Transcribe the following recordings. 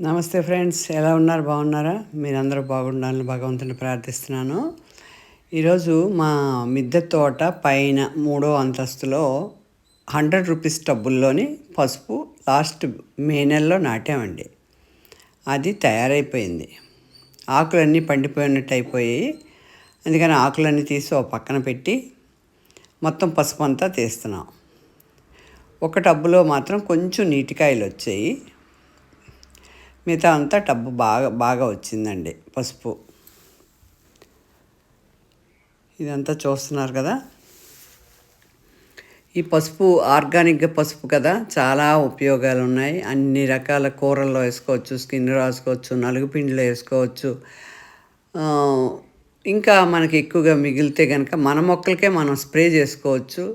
నమస్తే ఫ్రెండ్స్, ఎలా ఉన్నారు? బాగున్నారా? మీరందరూ బాగుండాలని భగవంతుని ప్రార్థిస్తున్నాను. ఈరోజు మా మిద్దె తోట పైన 3వ అంతస్తులో 100 రూపీస్ టబ్బుల్లోని పసుపు లాస్ట్ మే నెలలో నాటామండి. అది తయారైపోయింది. ఆకులన్నీ పండిపోయినట్టు అయిపోయి, అందుకని ఆకులన్నీ తీసి ఒక పక్కన పెట్టి మొత్తం పసుపు అంతా తీస్తున్నాం. ఒక టబ్బులో మాత్రం కొంచెం నీటికాయలు వచ్చాయి. మిగతా అంతా టబ్బు బాగా బాగా వచ్చిందండి పసుపు. ఇదంతా చూస్తున్నారు కదా. ఈ పసుపు ఆర్గానిక్గా పసుపు కదా, చాలా ఉపయోగాలు ఉన్నాయి. అన్ని రకాల కూరల్లో వేసుకోవచ్చు, స్కిన్ రాసుకోవచ్చు, నలుగుపిండిలో వేసుకోవచ్చు. ఇంకా మనకి ఎక్కువగా మిగిలితే కనుక మన మొక్కలకే మనం స్ప్రే చేసుకోవచ్చు.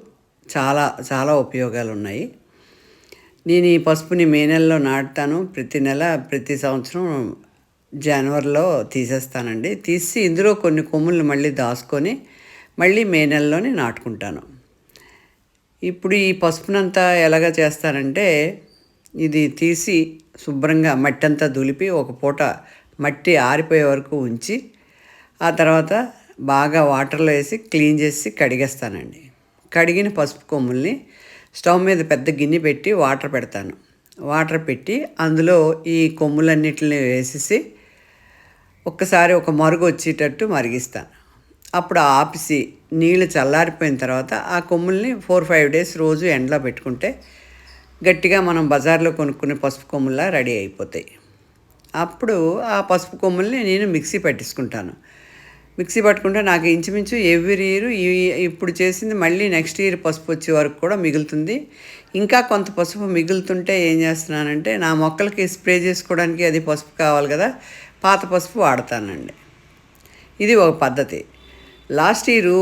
చాలా చాలా ఉపయోగాలు ఉన్నాయి. నేను ఈ పసుపుని మే నెలలో నాటుతాను. ప్రతి సంవత్సరం జనవరిలో తీసేస్తానండి. తీసి ఇందులో కొన్ని కొమ్ములు మళ్ళీ దాచుకొని మళ్ళీ మే నెలలోనే నాటుకుంటాను. ఇప్పుడు ఈ పసుపునంతా ఎలాగ చేస్తానంటే, ఇది తీసి శుభ్రంగా మట్టి అంతా దులిపి ఒక పూట మట్టి ఆరిపోయే వరకు ఉంచి, ఆ తర్వాత బాగా వాటర్లో వేసి క్లీన్ చేసి కడిగేస్తానండి. కడిగిన పసుపు కొమ్ముల్ని స్టవ్ మీద పెద్ద గిన్నె పెట్టి వాటర్ పెట్టి అందులో ఈ కొమ్ములన్నిటిని వేసేసి ఒక్కసారి ఒక మరుగు వచ్చేటట్టు మరిగిస్తాను. అప్పుడు ఆపిసి నీళ్ళు చల్లారిపోయిన తర్వాత ఆ కొమ్ముల్ని 4-5 డేస్ రోజు ఎండలో పెట్టుకుంటే గట్టిగా మనం బజార్లో కొనుక్కునే పసుపు కొమ్ముల్లా రెడీ అయిపోతాయి. అప్పుడు ఆ పసుపు కొమ్ముల్ని నేను మిక్సీ పట్టుకుంటే నాకు ఇంచుమించు ఎవ్రీ ఇయర్ ఇప్పుడు చేసింది మళ్ళీ నెక్స్ట్ ఇయర్ పసుపు వచ్చే వరకు కూడా మిగులుతుంది. ఇంకా కొంత పసుపు మిగులుతుంటే ఏం చేస్తున్నానంటే, నా మొక్కలకి స్ప్రే చేసుకోవడానికి అది పసుపు కావాలి కదా, పాత పసుపు వాడతానండి. ఇది ఒక పద్ధతి. లాస్ట్ ఇయర్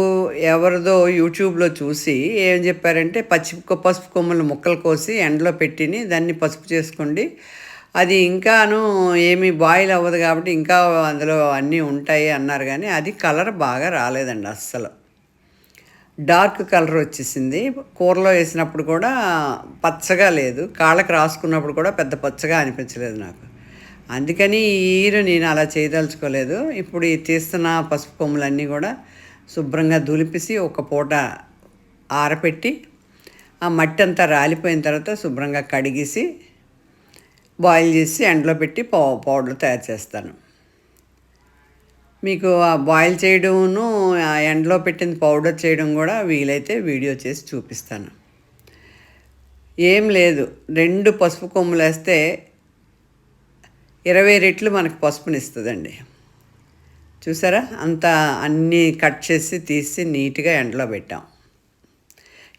ఎవరిదో యూట్యూబ్లో చూసి ఏం చెప్పారంటే, పసుపు కొమ్మలు ముక్కలు కోసి ఎండలో పెట్టిని దాన్ని పసుపు చేసుకోండి, అది ఇంకాను ఏమీ బాయిల్ అవ్వదు కాబట్టి ఇంకా అందులో అన్నీ ఉంటాయి అన్నారు. కానీ అది కలర్ బాగా రాలేదండి, అస్సలు డార్క్ కలర్ వచ్చేసింది. కూరలో వేసినప్పుడు కూడా పచ్చగా లేదు, కాళ్ళకి రాసుకున్నప్పుడు కూడా పెద్ద పచ్చగా అనిపించలేదు నాకు. అందుకని ఈ ఇయర్ నేను అలా చేయదలుచుకోలేదు. ఇప్పుడు ఈ తీస్తున్న పసుపు కొమ్ములన్నీ కూడా శుభ్రంగా దులిపేసి ఒక పూట ఆరపెట్టి, ఆ మట్టి అంతా రాలిపోయిన తర్వాత శుభ్రంగా కడిగేసి బాయిల్ చేసి ఎండలో పెట్టి పౌడర్ తయారు చేస్తాను. మీకు ఆ బాయిల్ చేయడమును ఆ ఎండలో పెట్టిన పౌడర్ చేయడం కూడా వీలైతే వీడియో చేసి చూపిస్తాను. ఏం లేదు, 2 పసుపు కొమ్ములు వేస్తే 20 రెట్లు మనకు పసుపునిస్తుందండి. చూసారా, అంతా అన్నీ కట్ చేసి తీసి నీట్గా ఎండలో పెట్టాం.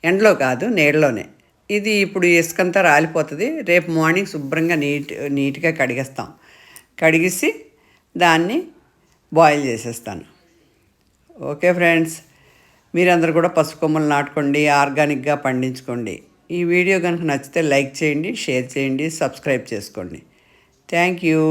ఎండలో కాదు, నీడలోనే. ఇది ఇప్పుడు ఇసుకంతా రాలిపోతుంది. రేపు మార్నింగ్ శుభ్రంగా నీట్గా కడిగేసి దాన్ని బాయిల్ చేసేస్తాను. ఓకే ఫ్రెండ్స్, మీరందరూ కూడా పసుపు కొమ్మలు నాటుకోండి, ఆర్గానిక్గా పండించుకోండి. ఈ వీడియో కనుక నచ్చితే లైక్ చేయండి, షేర్ చేయండి, సబ్స్క్రైబ్ చేసుకోండి. Thank you.